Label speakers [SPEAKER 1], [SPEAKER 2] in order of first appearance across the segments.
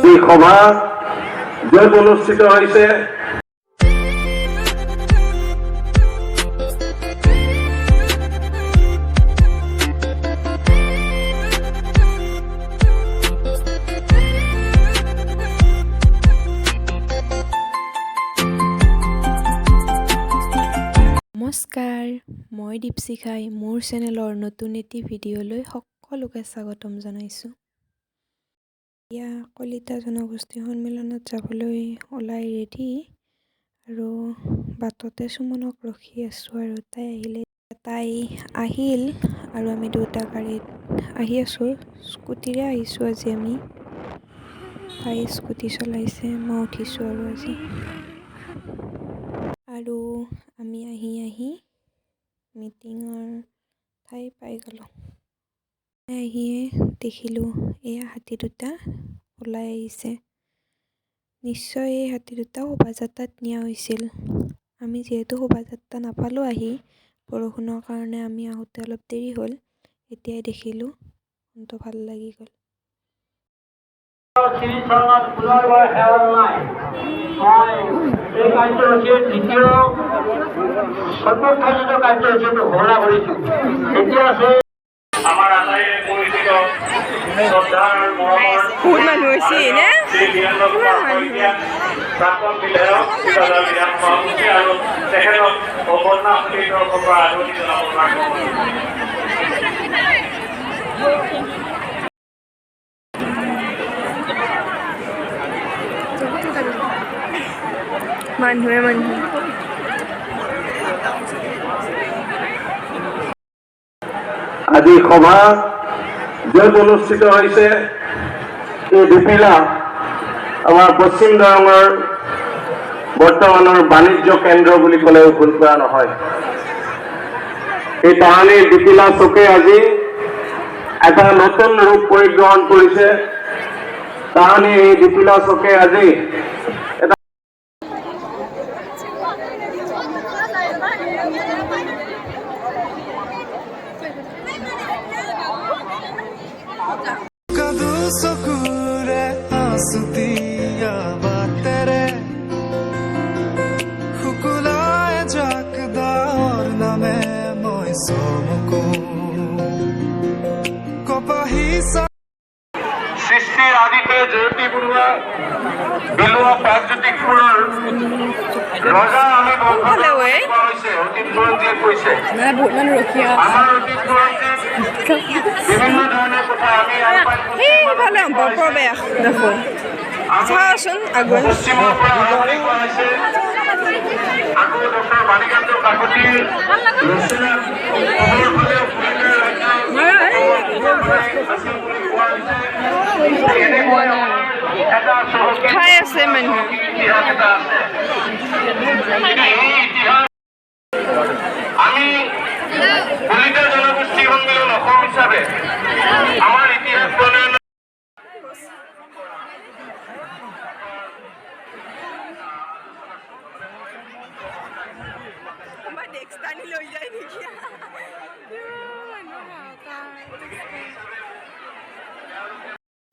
[SPEAKER 1] আজি সভা য'ত অনুষ্ঠিত হৈছে
[SPEAKER 2] নমস্কাৰ, মই দীপশিখাই মোৰ চেনেলৰ নতুন এটি ভিডিঅ'লৈ সকলোকে স্বাগতম জনাইছোঁ। এতিয়া কলিতা জনগোষ্ঠী সন্মিলনত যাবলৈ ওলাই ৰেডি আৰু বাটতে সুমনক ৰখি আছোঁ আৰু তাই আহিল আৰু আমি দুটা গাড়ীত আহি আছোঁ। স্কুটিৰে আহিছোঁ আজি আমি। তাই স্কুটি চলাইছে, মই উঠিছোঁ আৰু আজি। আৰু আমি আহি মিটিঙৰ ঠাই পাই গ'লোঁ। আহিয়ে দেখিলোঁ এয়া হাতী দুটা ওলাই আহিছে। নিশ্চয় এই হাতী দুটা শোভাযাত্ৰাত নিয়া হৈছিল। আমি যিহেতু শোভাযাত্ৰা নাপালোঁ আহি, বৰষুণৰ কাৰণে আমি আহোঁতে অলপ দেৰি হ'ল। এতিয়াই দেখিলোঁ, মনটো ভাল লাগি গ'ল।
[SPEAKER 3] এই কাৰ্যসূচীৰ দ্বিতীয় সৰ্বসাধাৰণ কাৰ্যসূচীটো ঘোষণা কৰিছোঁ। এতিয়া আছে আমাৰ আটাইৰে পৰিচিত শ্ৰদ্ধাৰ মৰমৰ প্ৰাক্তন বিধায়ক শিৱসাগৰ বিধানসভা সমষ্টি আৰু তেখেতক অৱৰ্ণা সতীৰ্থৰ পৰা আদৰণি জনাব
[SPEAKER 1] আজি সভা য'ত অনুষ্ঠিত হৈছে এই ডিপিলা আমাৰ পশ্চিম দৰঙৰ বৰ্তমানৰ বাণিজ্য কেন্দ্ৰ বুলি ক'লেও ভুল কৰা নহয়। এই তাহানিৰ ডিপিলা চকে আজি এটা নতুন ৰূপ পৰিগ্ৰহণ কৰিছে। তাহানি এই ডিপিলা চকে আজি
[SPEAKER 4] চকুৰে আঁচুতীয়া বাটেৰে শুকুলাই জাক দাৰ নামে মই চমকো কপাহী
[SPEAKER 3] সৃষ্টিৰ আদিতে জয়ন্তী বৰুৱা বিলুৱা প্ৰাগজ্যোতিষপুৰৰ ৰজা আমি হৈছে অতীত বুৰঞ্জীয়ে কৈছে। আমাৰ অতীত বুৰঞ্জীত বিভিন্ন ধৰণৰ কথা আমি পশ্চিমৰ পৰা আৰম্ভণি কৰা হৈছে। আকৌ ডক্টৰ বাণীকান্ত কাকতিৰ ৰচনা অসমৰ ফালে
[SPEAKER 2] খাই আছে মানুহ।
[SPEAKER 3] আমি কলিতা জনগোষ্ঠী সন্মিলন অসম হিচাপে আমাৰ ইতিহাস প্ৰণয়ন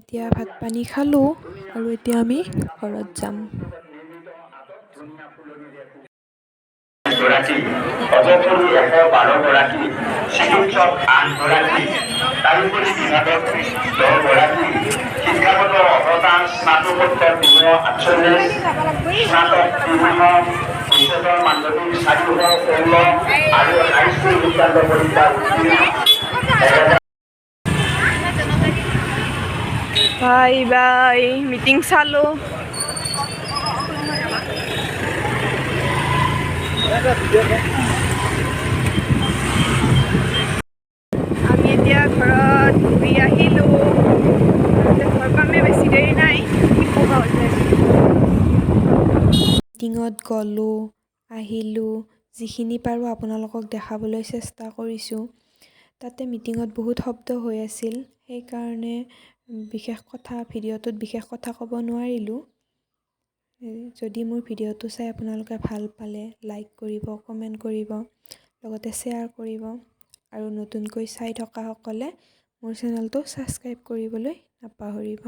[SPEAKER 2] এতিয়া ভাত পানী খালোঁ আৰু এতিয়া আমি ঘৰত যাম।
[SPEAKER 3] গৰাকী অজগৰি 112 গৰাকী, চিকিৎসক 8 গৰাকী, তাৰোপৰি বিভাগত 10 গৰাকী, শিক্ষাগত অৰ্হতা স্নাতকোত্তৰ 348, স্নাতক 300, উচ্চতৰ মাধ্যমিক 416 আৰু হাইস্কুল শিক্ষান্ত পৰীক্ষা
[SPEAKER 2] বাই মিটিং চালোঁ। আমি এতিয়া ঘৰত ঘূৰি আহিলোঁ। ঘৰ পামে বেছি দেৰি নাই। মিটিঙত গ'লোঁ, আহিলোঁ, যিখিনি পাৰোঁ আপোনালোকক দেখাবলৈ চেষ্টা কৰিছোঁ। তাতে মিটিঙত বহুত শব্দ হৈ আছিল, সেইকাৰণে ভিডিঅ'টোত বিশেষ কথা ক'ব নোৱাৰিলোঁ। যদি মোৰ ভিডিঅ'টো চাই আপোনালোকে ভাল পালে লাইক কৰিব, কমেণ্ট কৰিব, লগতে শ্বেয়াৰ কৰিব আৰু নতুনকৈ চাই থকাসকলে মোৰ চেনেলটো ছাবস্ক্ৰাইব কৰিবলৈ নাপাহৰিব।